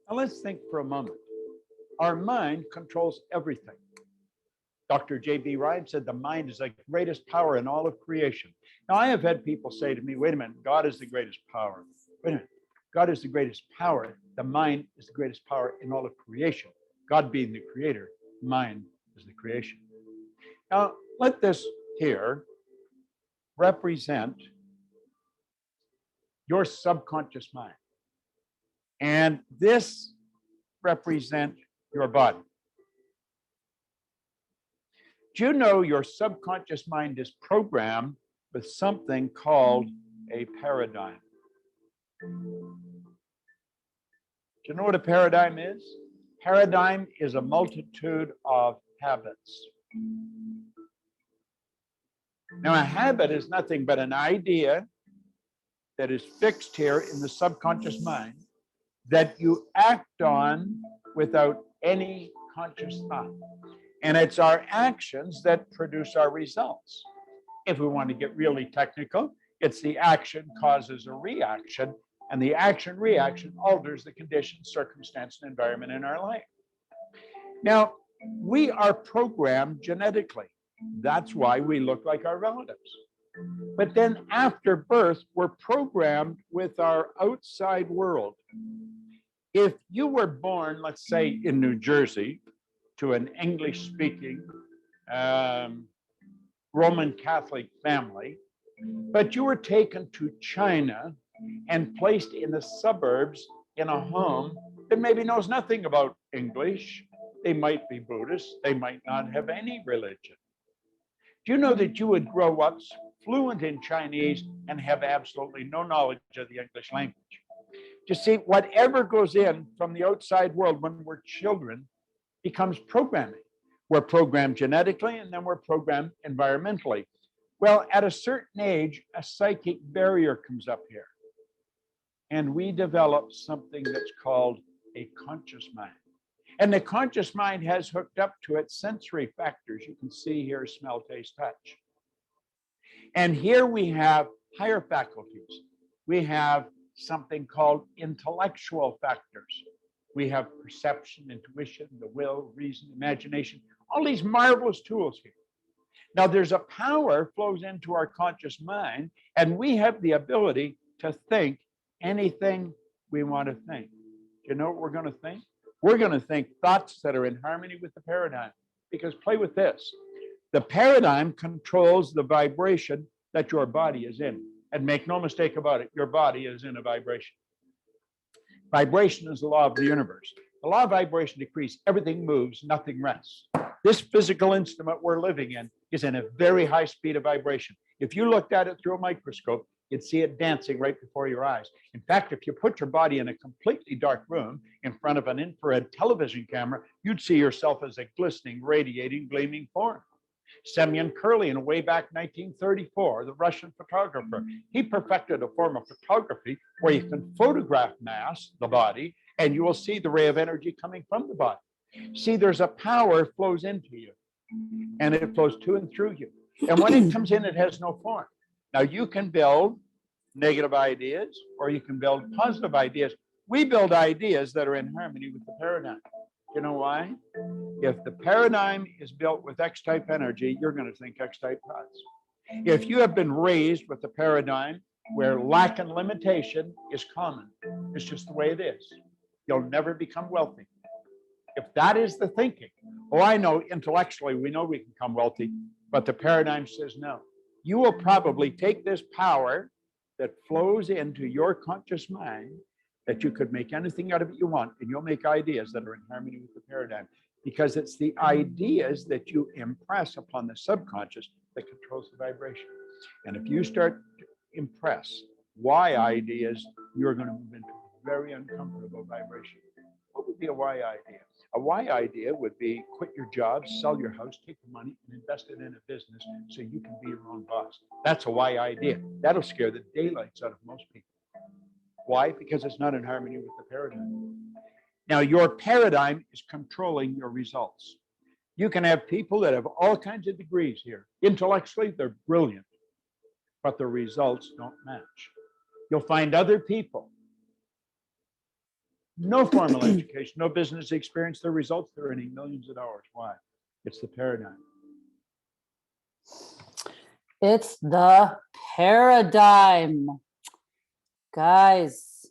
Now let's think for a moment. Our mind controls everything. Dr. J.B. Ryan said the mind is the greatest power in all of creation. Now, I have had people say to me, wait a minute, God is the greatest power. Wait a minute, God is the greatest power. The mind is the greatest power in all of creation. God being the creator, mind is the creation. Now, let this here represent your subconscious mind. And this represent your body. Do you know your subconscious mind is programmed with something called a paradigm? Do you know what a paradigm is? Paradigm is a multitude of habits. Now, a habit is nothing but an idea that is fixed here in the subconscious mind that you act on without any conscious thought. And it's our actions that produce our results. If we want to get really technical, it's the action causes a reaction, and the action-reaction alters the conditions, circumstance, and environment in our life. Now, we are programmed genetically. That's why we look like our relatives. But then after birth, we're programmed with our outside world. If you were born, let's say, in New Jersey, to an English-speaking Roman Catholic family, but you were taken to China and placed in the suburbs in a home that maybe knows nothing about English. They might be Buddhist. They might not have any religion. Do you know that you would grow up fluent in Chinese and have absolutely no knowledge of the English language? You see, whatever goes in from the outside world when we're children becomes programming. We're programmed genetically, and then we're programmed environmentally. Well, at a certain age, a psychic barrier comes up here, and we develop something that's called a conscious mind. And the conscious mind has hooked up to it sensory factors. You can see here, smell, taste, touch. And here we have higher faculties. We have something called intellectual factors. We have perception, intuition, the will, reason, imagination, all these marvelous tools here. Now, there's a power flows into our conscious mind, and we have the ability to think anything we want to think. Do you know what we're going to think? We're going to think thoughts that are in harmony with the paradigm. Because play with this. The paradigm controls the vibration that your body is in. And make no mistake about it, your body is in a vibration. Vibration is the law of the universe. The law of vibration decrees. Everything moves, nothing rests. This physical instrument we're living in is in a very high speed of vibration. If you looked at it through a microscope, you'd see it dancing right before your eyes. In fact, if you put your body in a completely dark room in front of an infrared television camera, you'd see yourself as a glistening, radiating, gleaming form. Semyon Kurlin, way back 1934, the Russian photographer, he perfected a form of photography where you can photograph mass, the body, and you will see the ray of energy coming from the body. See, there's a power flows into you, and it flows to and through you. And when it comes in, it has no form. Now, you can build negative ideas, or you can build positive ideas. We build ideas that are in harmony with the paradigm. You know why? If the paradigm is built with X-type energy, you're going to think X-type thoughts. If you have been raised with the paradigm where lack and limitation is common, it's just the way it is, you'll never become wealthy. If that is the thinking, oh, I know intellectually we know we can become wealthy, but the paradigm says no. You will probably take this power that flows into your conscious mind, that you could make anything out of it you want, and you'll make ideas that are in harmony with the paradigm, because it's the ideas that you impress upon the subconscious that controls the vibration. And if you start to impress why ideas, you're going to move into a very uncomfortable vibration. What would be a why idea? A why idea would be quit your job, sell your house, take the money, and invest it in a business so you can be your own boss. That's a why idea. That'll scare the daylights out of most people. Why? Because it's not in harmony with the paradigm. Now, your paradigm is controlling your results. You can have people that have all kinds of degrees here. Intellectually, they're brilliant, but the results don't match. You'll find other people no formal education, no business experience. The results, they're earning millions of dollars. Why? It's the paradigm. It's the paradigm. Guys,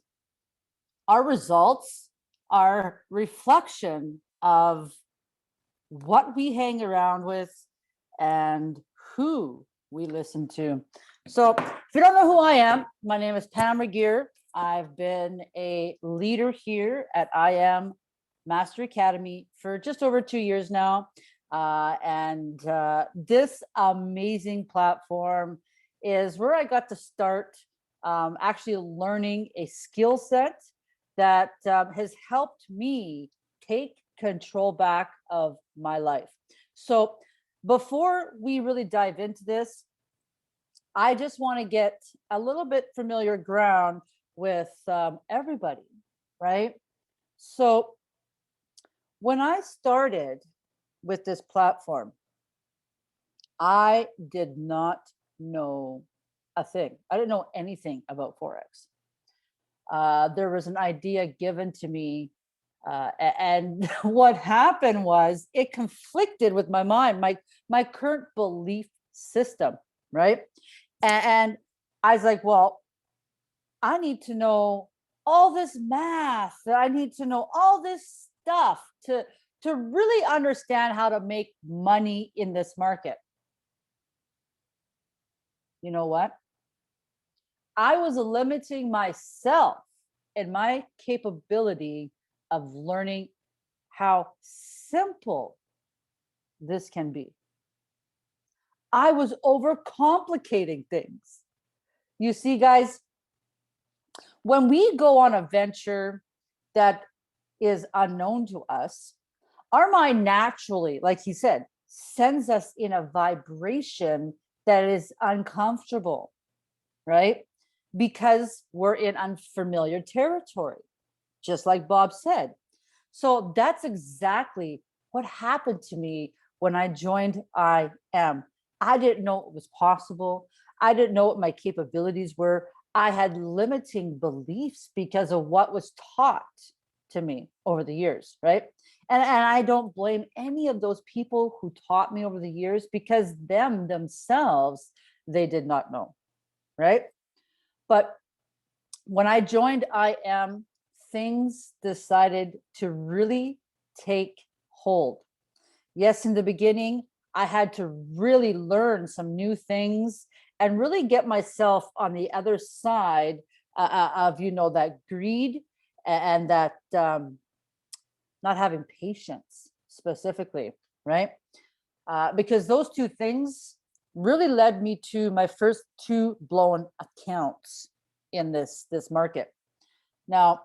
our results are reflection of what we hang around with and who we listen to. So if you don't know who I am, my name is Pam Regier. I've been a leader here at I Am Master Academy for just over 2 years now. This amazing platform is where I got to start actually learning a skill set that has helped me take control back of my life. So before we really dive into this, I just want to get a little bit familiar ground with everybody, right? So when I started with this platform, I did not know a thing. I didn't know anything about Forex. There was an idea given to me, and what happened was it conflicted with my mind, my current belief system, right? And I was like, well, I need to know all this math. I need to know all this stuff to really understand how to make money in this market. You know what? I was limiting myself and my capability of learning how simple this can be. I was overcomplicating things. You see, guys, when we go on a venture that is unknown to us, our mind naturally, like he said, sends us in a vibration that is uncomfortable, right? Because we're in unfamiliar territory, just like Bob said. So that's exactly what happened to me when I joined I Am. I didn't know it was possible. I didn't know what my capabilities were. I had limiting beliefs because of what was taught to me over the years, right? And I don't blame any of those people who taught me over the years, because themselves, they did not know, right? But when I joined I Am, things decided to really take hold. Yes, in the beginning, I had to really learn some new things and really get myself on the other side of, that greed and that not having patience specifically, right? Because those two things really led me to my first 2 blown accounts in this market. Now,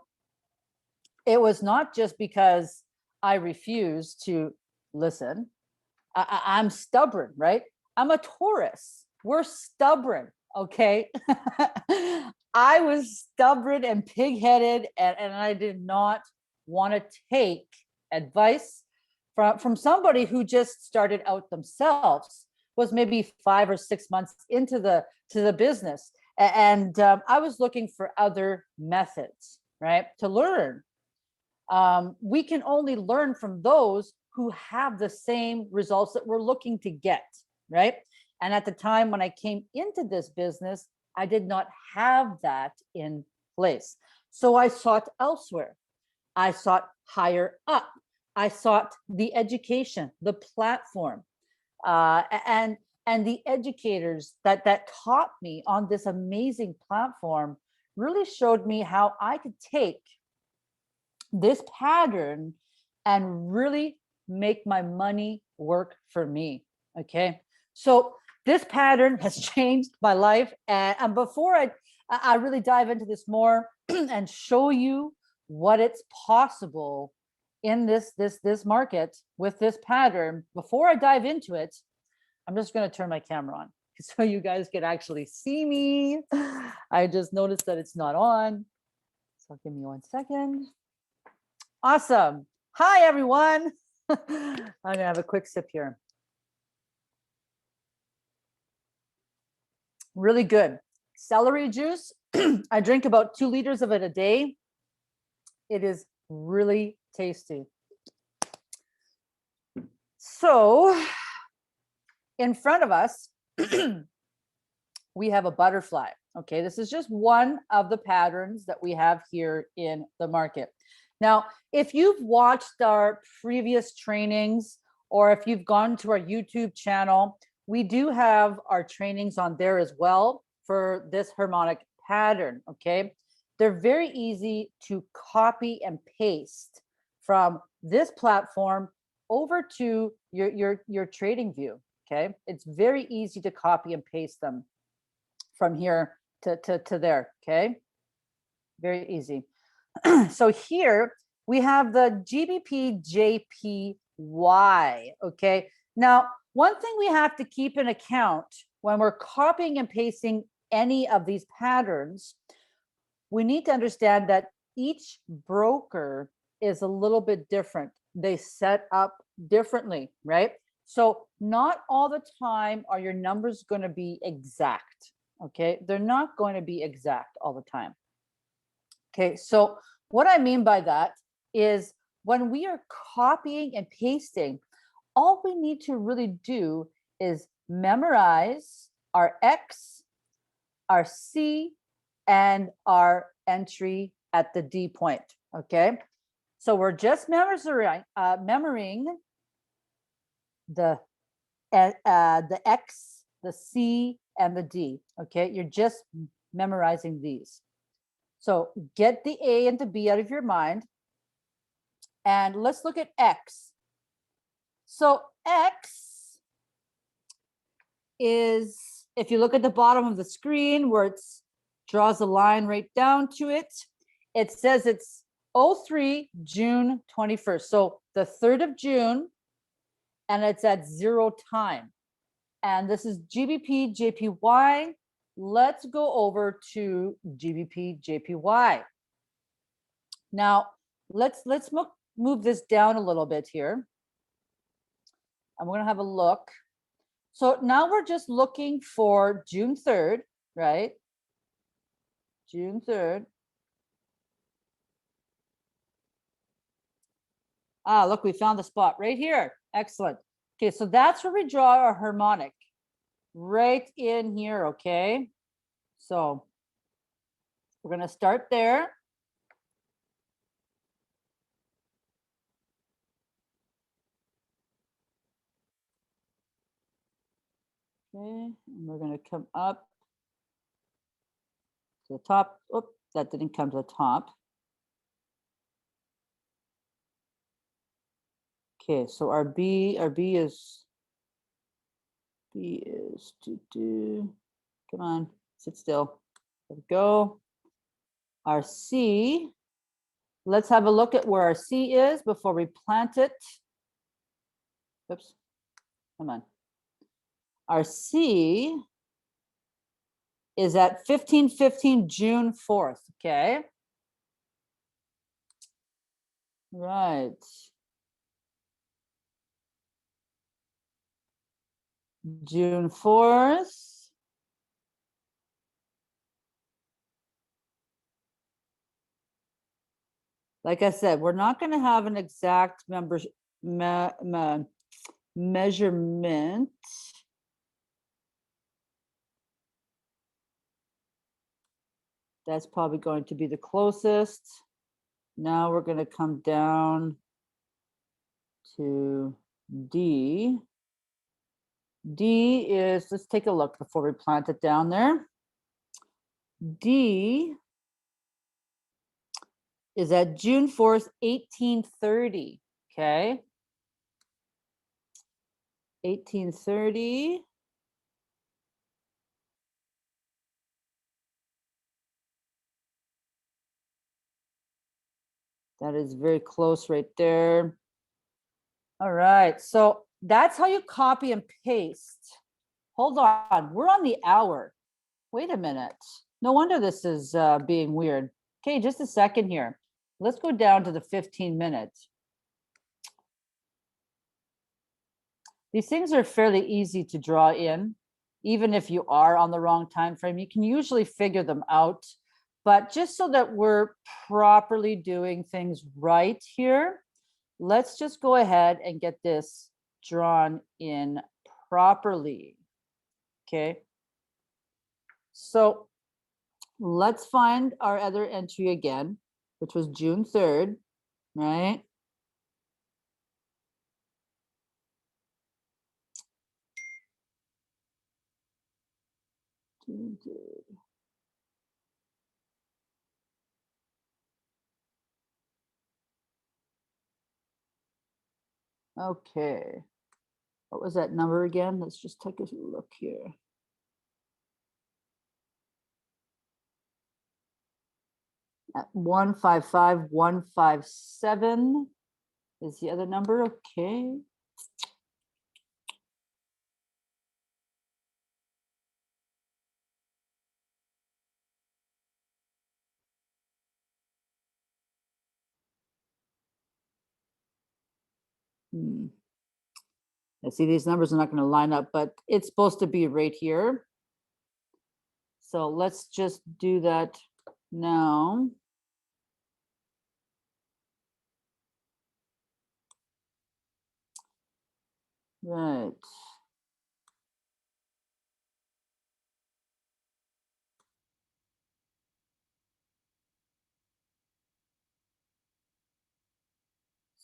it was not just because I refused to listen. I'm stubborn, right? I'm a Taurus. We're stubborn, okay? I was stubborn and pig-headed, and I did not want to take advice from somebody who just started out themselves, was maybe 5 or 6 months into the business. And I was looking for other methods, right, to learn. We can only learn from those who have the same results that we're looking to get, right? And at the time when I came into this business, I did not have that in place. So I sought elsewhere. I sought higher up. I sought the education, the platform, and the educators that taught me on this amazing platform really showed me how I could take this pattern and really make my money work for me. Okay. So this pattern has changed my life. And before I really dive into this more and show you what it's possible in this market with this pattern, before I dive into it, I'm just going to turn my camera on so you guys can actually see me. I just noticed that it's not on. So give me 1 second. Awesome. Hi, everyone. I'm going to have a quick sip here. Really good. Celery juice. I drink about 2 liters of it a day. It is really tasty. So in front of us, we have a butterfly. Okay, this is just one of the patterns that we have here in the market. Now, if you've watched our previous trainings or if you've gone to our YouTube channel, we do have our trainings on there as well for this harmonic pattern. Okay, they're very easy to copy and paste from this platform over to your Tradingview. Okay, it's very easy to copy and paste them from here to there. Okay, very easy. So here we have the GBP JPY. Okay, now one thing we have to keep in account when we're copying and pasting any of these patterns, we need to understand that each broker is a little bit different. They set up differently, right? So not all the time are your numbers going to be exact. Okay, they're not going to be exact all the time. Okay, so what I mean by that is when we are copying and pasting, all we need to really do is memorize our X, our C, and our entry at the D point. Okay, so we're just memorizing the X, the C, and the D. Okay, you're just memorizing these. So get the A and the B out of your mind. And let's look at X. So X is, if you look at the bottom of the screen where it draws a line right down to it, it says it's 03 June 21st. So the 3rd of June, and it's at 0 time. And this is GBP JPY. Let's go over to GBP JPY. Now, let's move this down a little bit here. And we're going to have a look. So now we're just looking for June 3rd, right? June 3rd. Ah, look, we found the spot right here. Excellent. Okay, so that's where we draw our harmonic. Right in here, okay? So we're going to start there. Okay, and we're going to come up to the top. Oop, that didn't come to the top. Okay, so our B is come on, sit still. There we go. Our C, let's have a look at where our C is before we plant it. Oops, come on. Our C is at 1515 June 4th, okay? Right. June 4th. Like I said, we're not going to have an exact measurement. That's probably going to be the closest. Now we're going to come down to D. D is, let's take a look before we plant it down there. D is at June 4th, 1830, okay? 1830. That is very close right there. All right, so that's how you copy and paste. Hold on, we're on the hour. Wait a minute. No wonder this is being weird. Okay, just a second here. Let's go down to the 15 minutes. These things are fairly easy to draw in. Even if you are on the wrong time frame, you can usually figure them out. But just so that we're properly doing things right here, let's just go ahead and get this drawn in properly. Okay. So let's find our other entry again, which was June 3rd, right? June 3rd. Okay. What was that number again? Let's just take a look here. At 155157 is the other number. Okay. I see these numbers are not going to line up, but it's supposed to be right here. So let's just do that now. Right.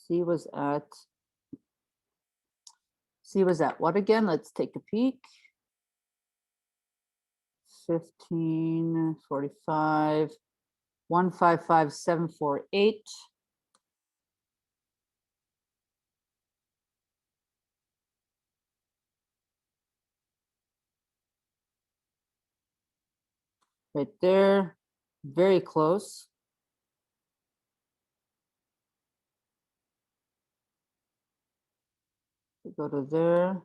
C was at what again? Let's take a peek. 1545 155748. Right there. Very close. Go to there.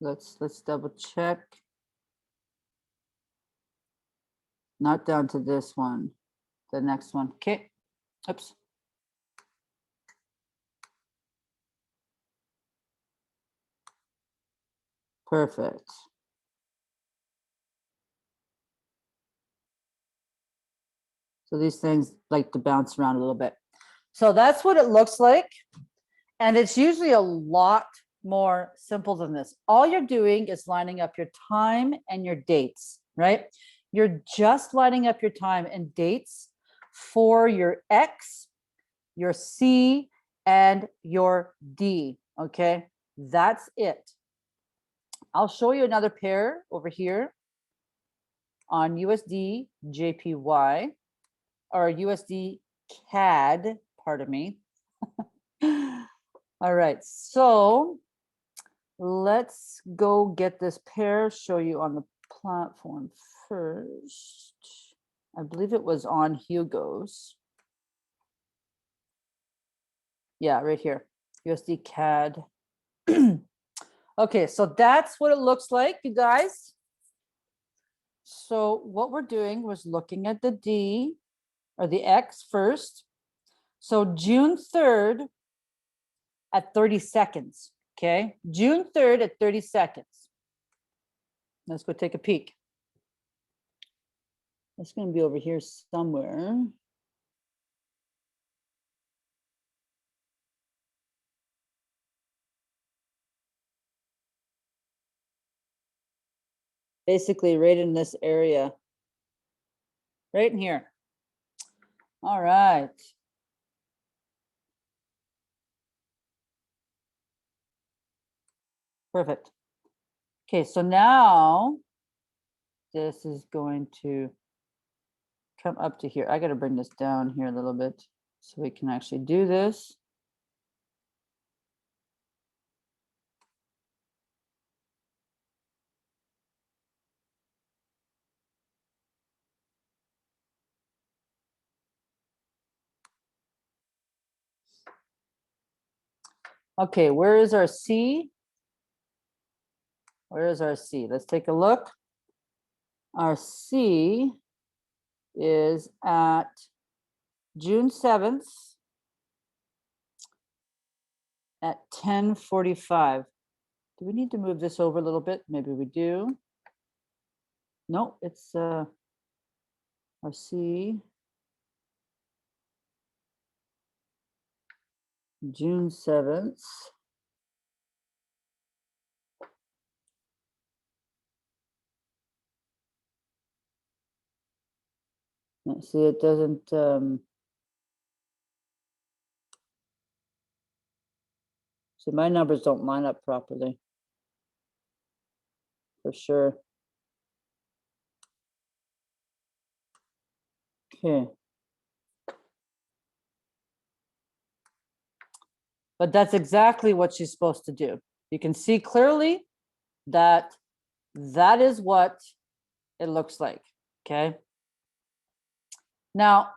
Let's double check. Not down to this one. The next one. Okay. Oops. Perfect. So these things like to bounce around a little bit. So that's what it looks like. And it's usually a lot more simple than this. All you're doing is lining up your time and your dates, right? You're just lining up your time and dates for your X, your C, and your D, okay? That's it. I'll show you another pair over here on USD JPY or USD CAD, pardon me. All right, so let's go get this pair, show you on the platform first. I believe it was on Hugo's. Yeah, right here, USD CAD. Okay, so that's what it looks like, you guys. So what we're doing was looking at the D or the X first. So June 3rd at 30 seconds, okay? June 3rd at 30 seconds. Let's go take a peek. It's going to be over here somewhere. Basically right in this area. Right in here. All right. Perfect. Okay, so now this is going to come up to here. I got to bring this down here a little bit so we can actually do this. Okay, where is our C? Where is our C? Let's take a look. Our C is at June 7th at 10:45. Do we need to move this over a little bit? Maybe we do. No, it's I see June 7th. See, it doesn't, see, my numbers don't line up properly, for sure. Okay. But that's exactly what she's supposed to do. You can see clearly that that is what it looks like, okay? Now,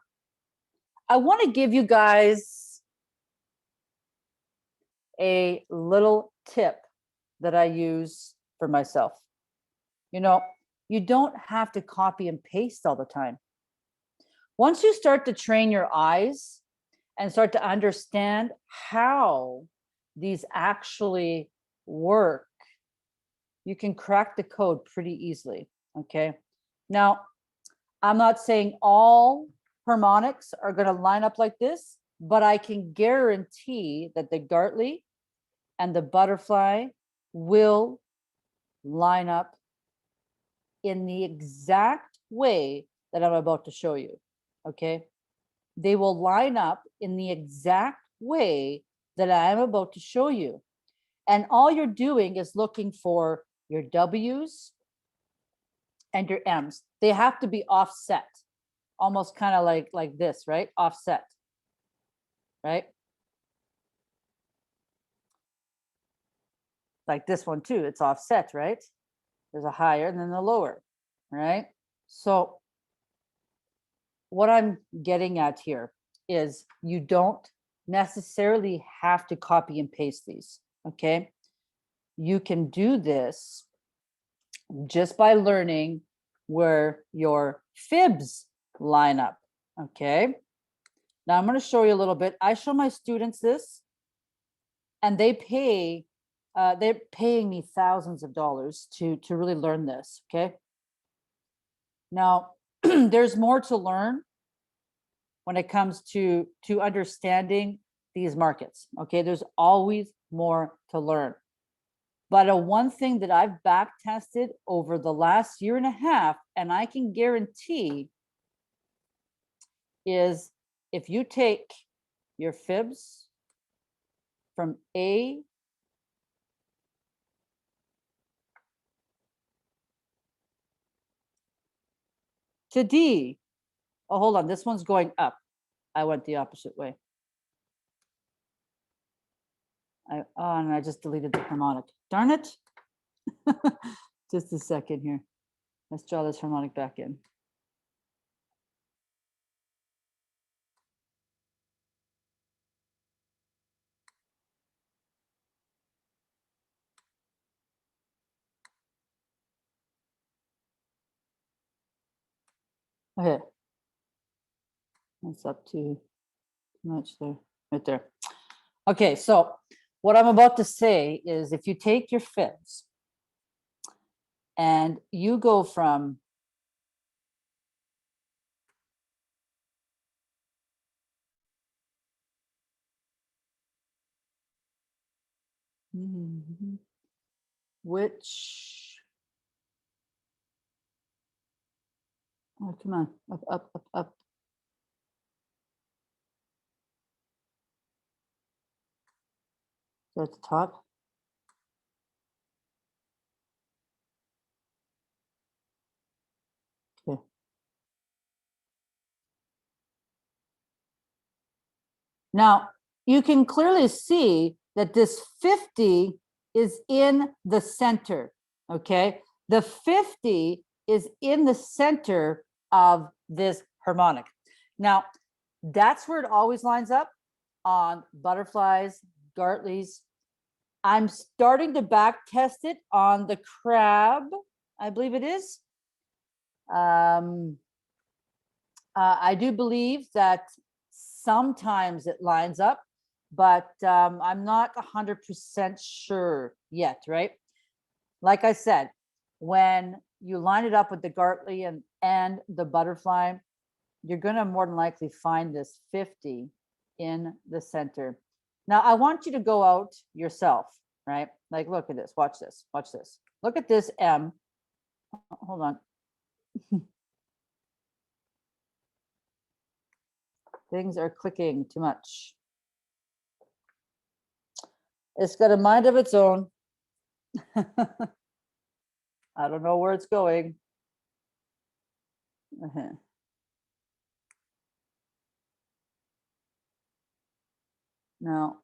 I want to give you guys a little tip that I use for myself. You know, you don't have to copy and paste all the time. Once you start to train your eyes and start to understand how these actually work, you can crack the code pretty easily, okay? Now, I'm not saying all harmonics are going to line up like this, but I can guarantee that the Gartley and the butterfly will line up in the exact way that I'm about to show you, okay? They will line up in the exact way that I am about to show you. And all you're doing is looking for your W's and your M's. They have to be offset, almost kind of like this, right? Offset, right? Like this one too, it's offset, right? There's a higher and then the lower, right? So what I'm getting at here is you don't necessarily have to copy and paste these, okay? You can do this just by learning where your fibs line up, okay? Now I'm going to show you a little bit. I show my students this and they're paying me thousands of dollars to really learn this, okay? Now, there's more to learn when it comes to understanding these markets, okay? There's always more to learn. But one thing that I've back tested over the last year and a half, and I can guarantee, is if you take your fibs from A to D, oh, hold on, this one's going up. I went the opposite way. Oh, and I just deleted the harmonic. Darn it. Just a second here. Let's draw this harmonic back in. Okay. That's up too much there, right there. Okay, so what I'm about to say is if you take your fibs and you go from which, oh, come on, up, up, up, up. So at the top. Okay. Now, you can clearly see that this 50 is in the center, okay? The 50 is in the center of this harmonic. Now, that's where it always lines up on butterflies, Gartleys. I'm starting to back test it on the crab, I believe it is. I do believe that sometimes it lines up, but I'm not 100% sure yet, right? Like I said, when you line it up with the Gartley and the butterfly, you're going to more than likely find this 50 in the center. Now, I want you to go out yourself, right? Like, look at this, watch this, watch this. Look at this M. Hold on. Things are clicking too much. It's got a mind of its own. I don't know where it's going. Now,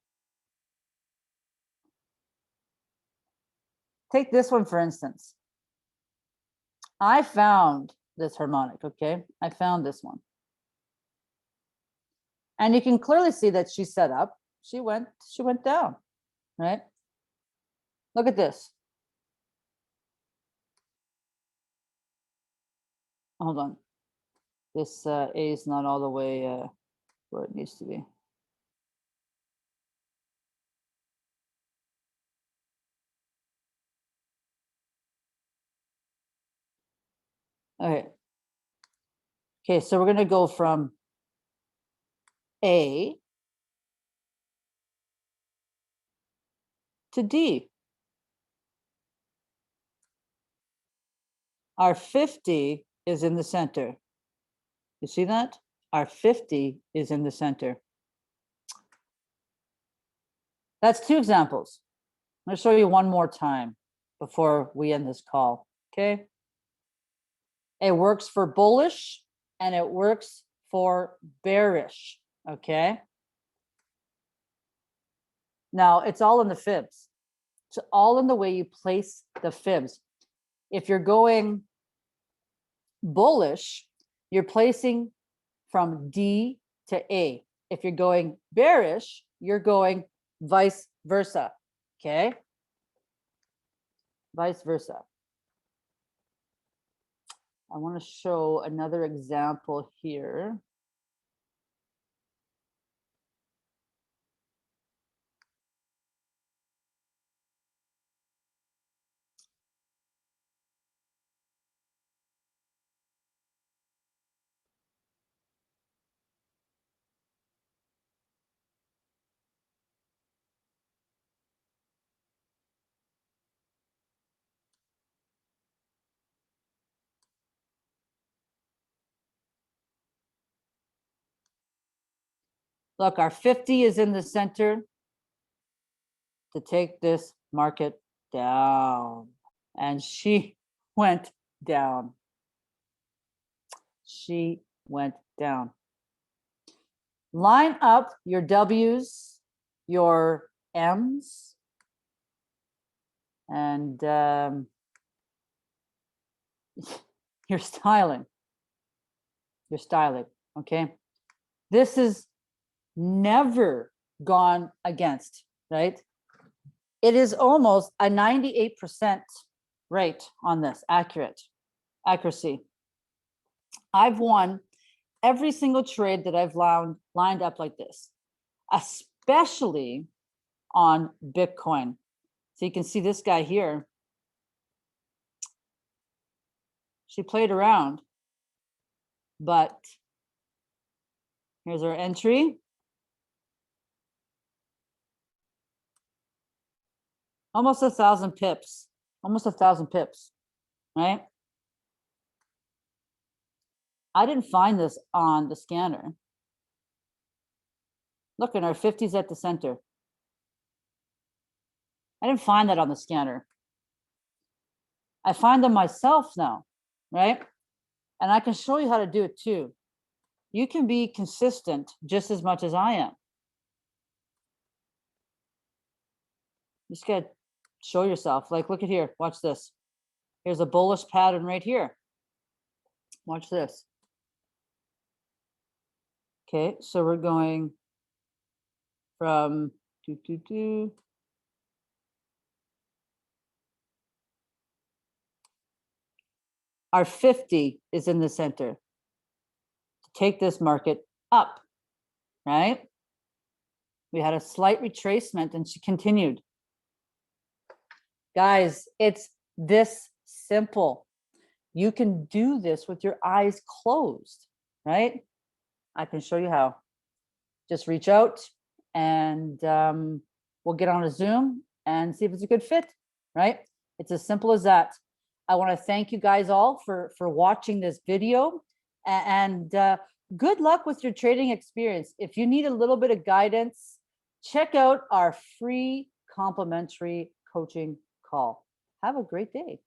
take this one, for instance. I found this harmonic, okay? I found this one. And you can clearly see that she set up, she went down, right? Look at this. Hold on. This A is not all the way where it needs to be. Okay. Okay, so we're going to go from A to D. Our 50 is in the center. You see that? Our 50 is in the center. That's two examples. I'm going to show you one more time before we end this call, okay? It works for bullish and it works for bearish, okay? Now, it's all in the fibs. It's all in the way you place the fibs. If you're going bullish, you're placing from D to A. If you're going bearish, you're going vice versa, okay? Vice versa. I want to show another example here. Look, our 50 is in the center to take this market down. And she went down. She went down. Line up your W's, your M's, and you're styling. You're styling, okay? This is never gone against, right? It is almost a 98% rate on this, accuracy. I've won every single trade that I've lined up like this, especially on Bitcoin. So you can see this guy here. She played around, but here's our entry. Almost 1,000 pips, right? I didn't find this on the scanner. Look at our 50s at the center. I didn't find that on the scanner. I find them myself now, right? And I can show you how to do it too. You can be consistent just as much as I am. You just gotta show yourself. Like, look at here, watch this. Here's a bullish pattern right here. Watch this. Okay, so we're going from Our 50 is in the center to take this market up, right? We had a slight retracement and she continued. Guys, it's this simple. You can do this with your eyes closed, right? I can show you how. Just reach out and we'll get on a Zoom and see if it's a good fit, right? It's as simple as that. I want to thank you guys all for watching this video, and good luck with your trading experience. If you need a little bit of guidance, check out our free complimentary coaching call. Have a great day.